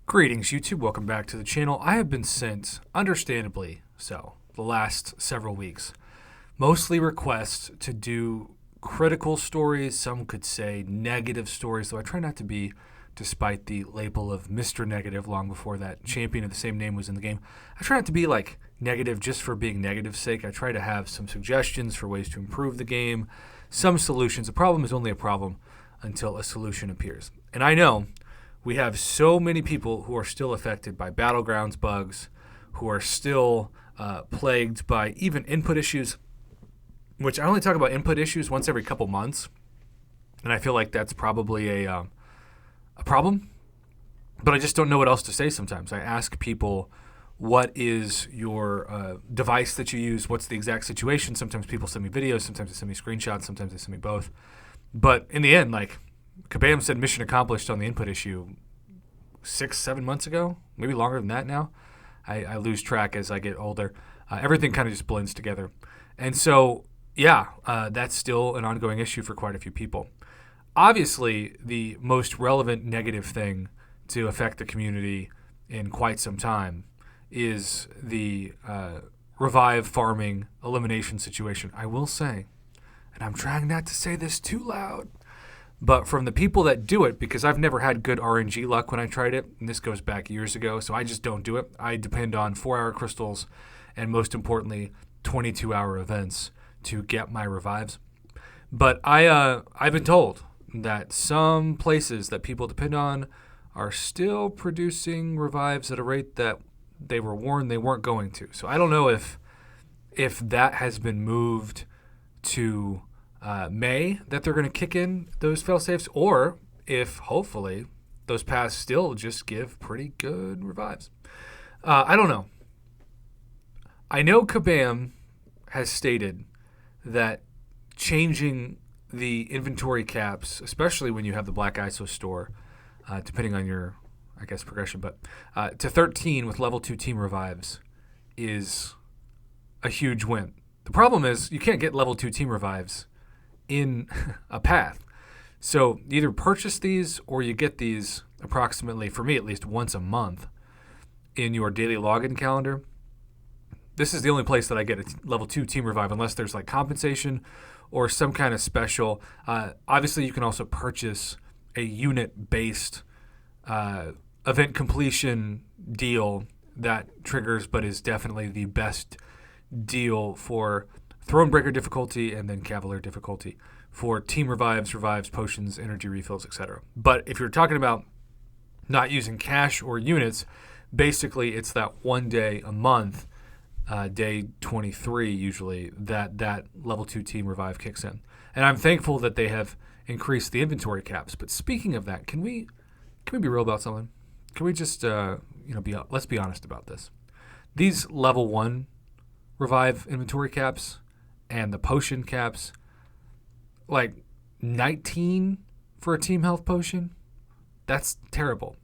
Greetings, YouTube. Welcome back to the channel. I have been sent, understandably so, the last several weeks, mostly requests to do critical stories. Some could say negative stories, though I try not to be, despite the label of Mr. Negative long before that champion of the same name was in the game. I try not to be like negative just for being negative's sake. I try to have some suggestions for ways to improve the game, some solutions. A problem is only a problem until a solution appears. And I know we have so many people who are still affected by Battlegrounds bugs, who are still plagued by even input issues, which I only talk about input issues once every couple months. And I feel like that's probably a problem. But I just don't know what else to say sometimes. I ask people, what is your device that you use? What's the exact situation? Sometimes people send me videos. Sometimes they send me screenshots. Sometimes they send me both. But in the end, like, Kabam said mission accomplished on the input issue 6-7 months ago, maybe longer than that now. I lose track as I get older. Everything kind of just blends together. And so, yeah, that's still an ongoing issue for quite a few people. Obviously, the most relevant negative thing to affect the community in quite some time is the revive farming elimination situation. I will say, and I'm trying not to say this too loud, but from the people that do it, because I've never had good RNG luck when I tried it, and this goes back years ago, so I just don't do it. I depend on 4-hour crystals and, most importantly, 22-hour events to get my revives. But I've been told that some places that people depend on are still producing revives at a rate that they were warned they weren't going to. So I don't know if that has been moved to May, that they're going to kick in those fail-safes, or if, hopefully, those paths still just give pretty good revives. I don't know. I know Kabam has stated that changing the inventory caps, especially when you have the Black ISO store, depending on your, I guess, progression, but to 13 with level 2 team revives is a huge win. The problem is you can't get level 2 team revives in a path. So you either purchase these or you get these approximately, for me at least, once a month in your daily login calendar. This is the only place that I get a level 2 team revive unless there's like compensation or some kind of special. Obviously, you can also purchase a unit-based event completion deal that triggers, but is definitely the best deal for Thronebreaker difficulty and then Cavalier difficulty for team revives, potions, energy refills, etc. But if you're talking about not using cash or units, basically it's that one day a month, day 23 usually, that level 2 team revive kicks in. And I'm thankful that they have increased the inventory caps. But speaking of that, can we be real about something? Can we just let's be honest about this. These level 1 revive inventory caps and the potion caps, like 19 for a team health potion, that's terrible.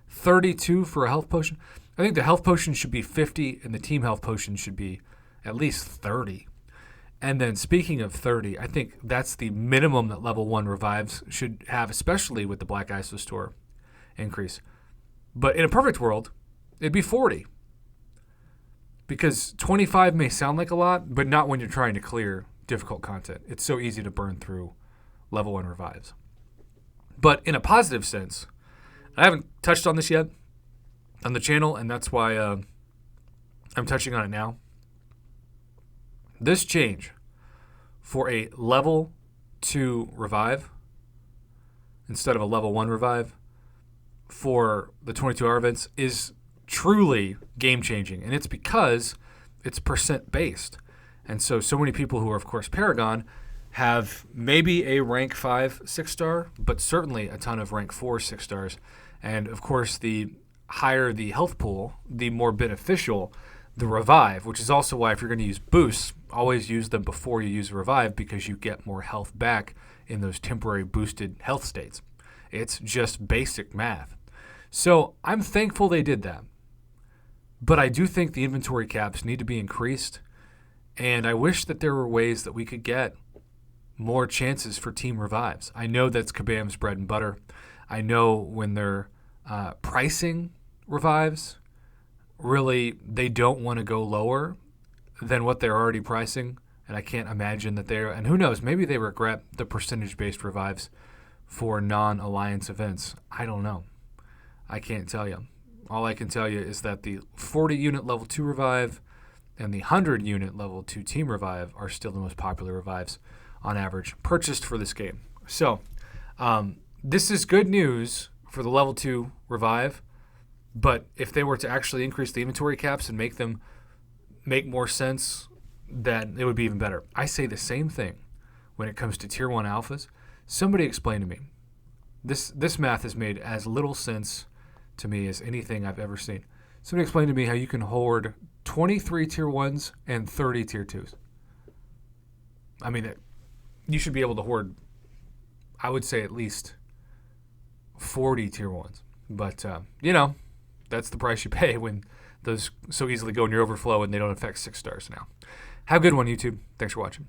32 for a health potion. I think the health potion should be 50 and the team health potion should be at least 30. And then speaking of 30, I think that's the minimum that level 1 revives should have, especially with the Black ISO store increase. But in a perfect world, it'd be 40. Because 25 may sound like a lot, but not when you're trying to clear difficult content. It's so easy to burn through level 1 revives. But in a positive sense, I haven't touched on this yet on the channel, and that's why I'm touching on it now. This change for a level 2 revive instead of a level 1 revive for the 22-hour events is truly game-changing, and it's because it's percent-based. And so many people who are, of course, Paragon have maybe a rank 5 6-star, but certainly a ton of rank 4 6-stars. And, of course, the higher the health pool, the more beneficial the revive, which is also why if you're going to use boosts, always use them before you use revive because you get more health back in those temporary boosted health states. It's just basic math. So I'm thankful they did that. But I do think the inventory caps need to be increased, and I wish that there were ways that we could get more chances for team revives. I know that's Kabam's bread and butter. I know when they're pricing revives, really, they don't want to go lower than what they're already pricing. And I can't imagine that they're, and who knows, maybe they regret the percentage-based revives for non-alliance events. I don't know. I can't tell you. All I can tell you is that the 40-unit level 2 revive and the 100-unit level 2 team revive are still the most popular revives on average purchased for this game. So this is good news for the level 2 revive, but if they were to actually increase the inventory caps and make them make more sense, then it would be even better. I say the same thing when it comes to tier 1 alphas. Somebody explain to me. This math has made as little sense to me as anything I've ever seen. Somebody explain to me how you can hoard 23 tier 1s and 30 tier 2s. I mean, you should be able to hoard, I would say, at least 40 tier 1s. But, that's the price you pay when those so easily go in your overflow and they don't affect 6 stars now. Have a good one, YouTube. Thanks for watching.